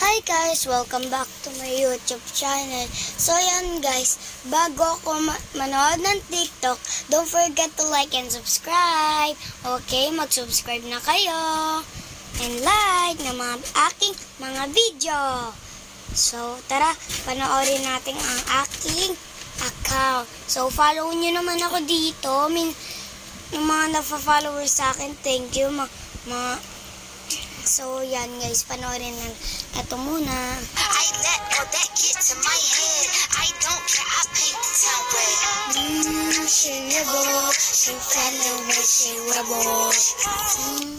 Hi guys! Welcome back to my YouTube channel. So yan guys, bago ako manood ng TikTok, don't forget to like and subscribe. Okay, mag-subscribe na kayo. And like na mga aking mga video. So tara, panoorin natin ang aking account. So follow nyo naman ako dito. Yung mga na-followers sa akin, thank you. So, yan guys, panoorin na. Ito muna. I let all that get to my head. I don't care, I paint the town red. She nibble, she fell away, she wibble.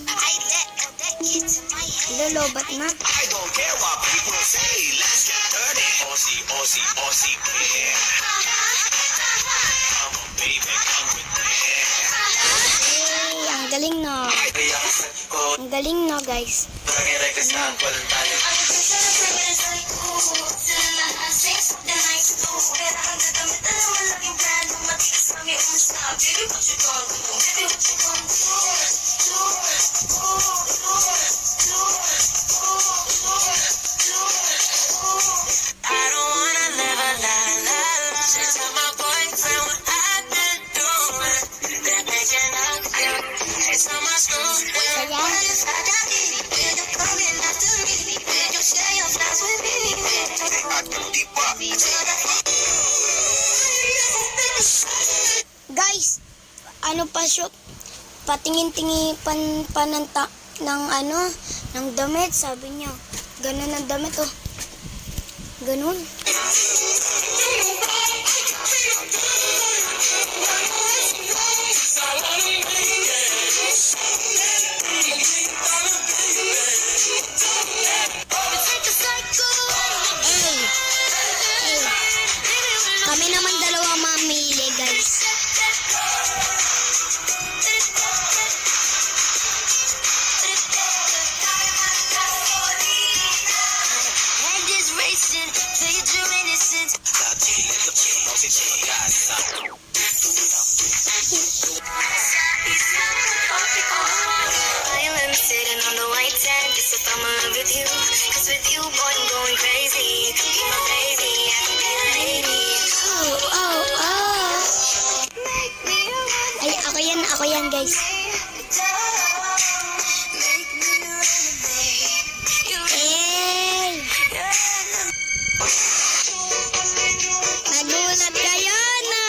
I let all that get to my head. Lolo, ba't na? I don't care what people say. Let's get dirty. Aussie, Aussie, Aussie, yeah. Come on, baby, come with me. Hey, ang galing no. Ang galing no guys. Guys, ano pa siya, patingin-tingin pa ng damit, sabi niya. Ganun ang damit, oh. Ganun. Kami naman dalawa mamili, guys. Ako yan guys. Nagulat kayo na.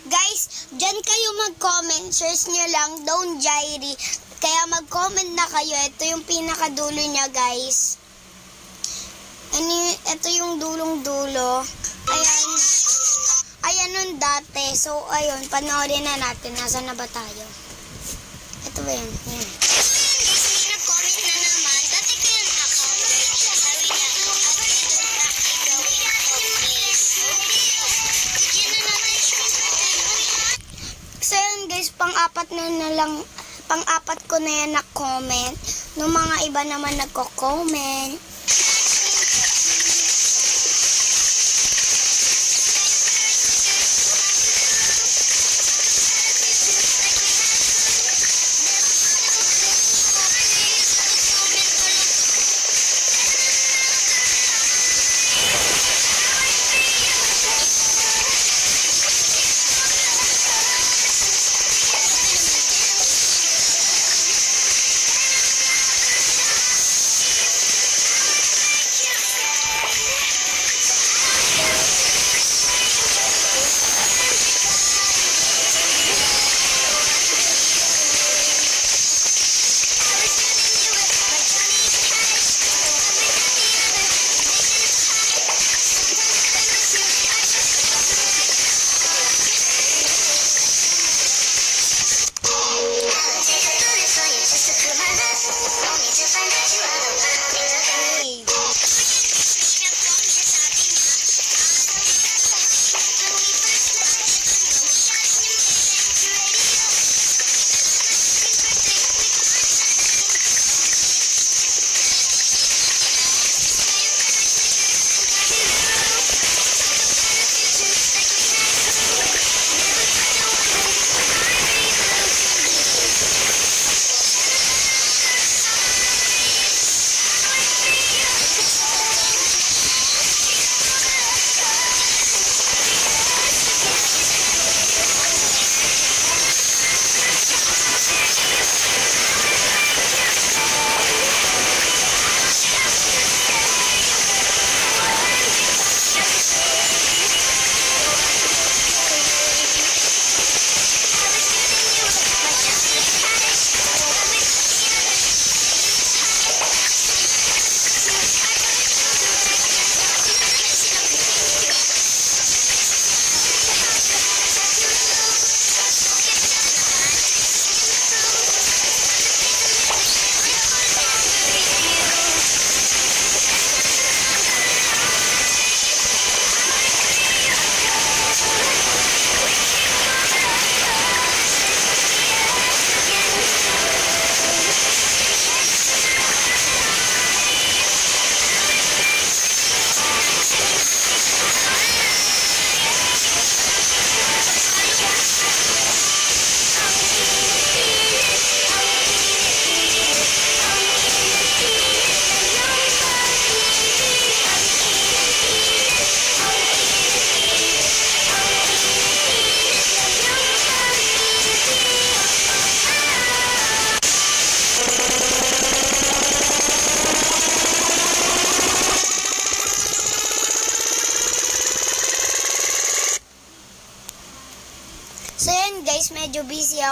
Guys, dyan kayo mag-comment. Search nyo lang, Don Jairi. Kaya mag-comment na kayo. Ito yung pinakadulo niya guys. Ito yung dulong-dulo. Ayan nun dati. So, ayun, panoorin na natin. Nasaan na ba tayo? Ito ba yun? Ayan. So, yun guys, pang-apat ko na yan na-comment. Nung mga iba naman nagko-comment.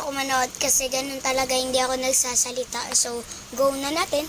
ako manood kasi ganun talaga, hindi ako nagsasalita. So, go na natin.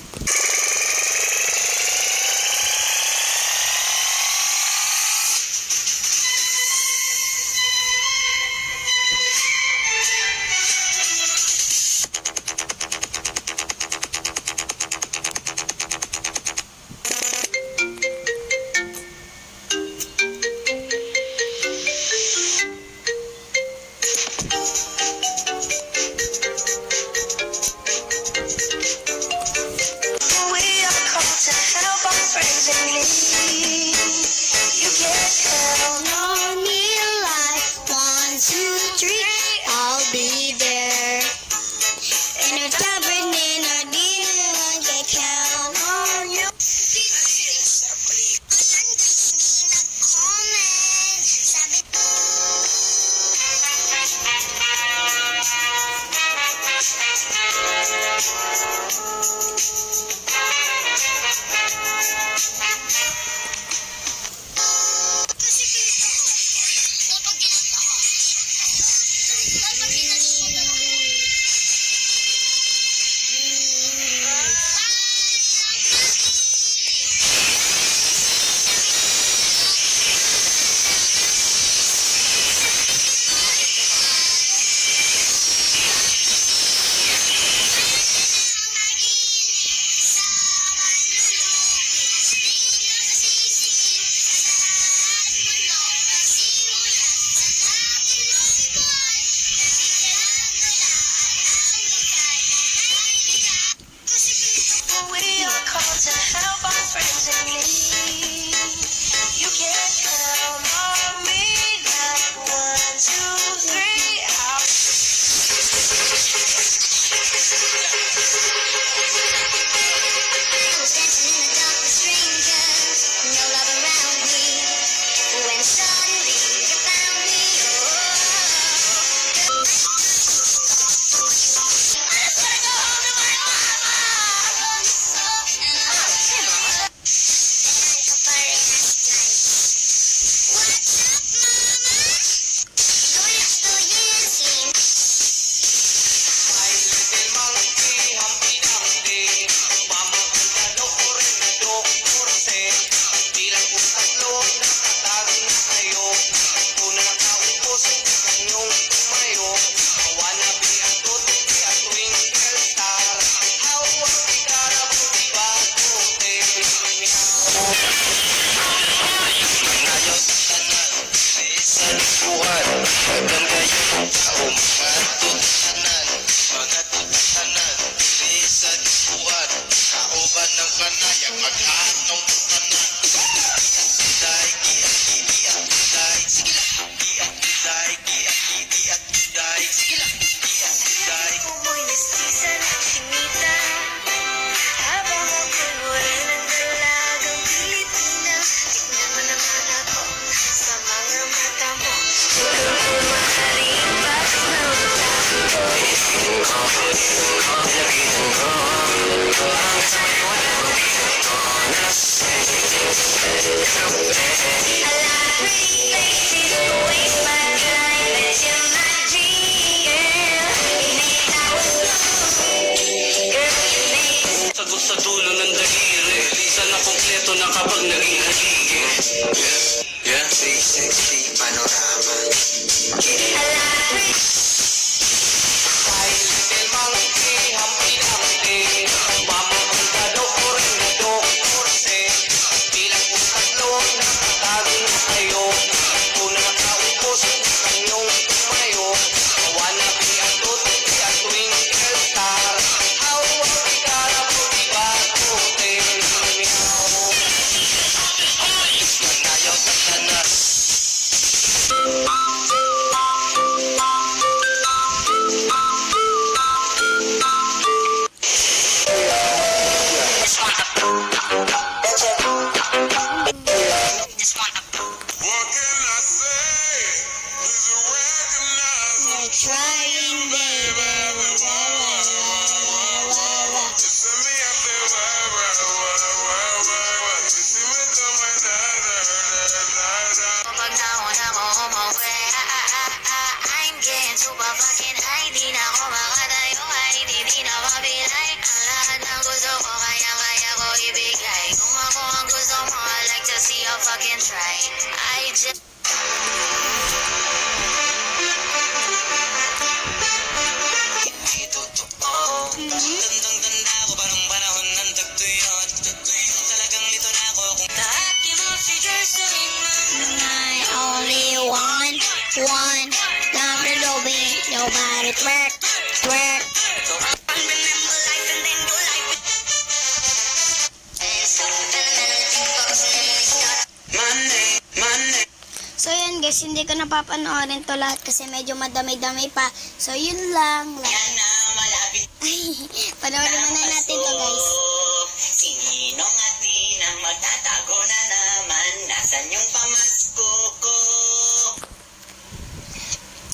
Sa dulo ng daliri, sana kompleto na kapag naging haligi. Yeah, 360 panorama. don't fucking try. I just... Hindi totoo. Tandang-tanda ko parang panahon ng tagtuyot. Talagang lito na ako kung tahaki mo si Jocelyn. I only want one. Love the lobby, nobody twerk, twerk. Money. So yun guys, hindi ko napapanoorin to lahat kasi medyo madami-dami pa. So yun lang. Yan na malapit. Ay, panoorin muna natin to guys. Sininong at ninang magtatago na naman. Nasaan yung pamasko ko?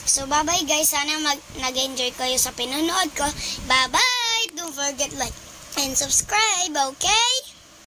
So bye-bye guys, sana nag-enjoy kayo sa pinanood ko. Bye-bye! Don't forget like and subscribe, okay?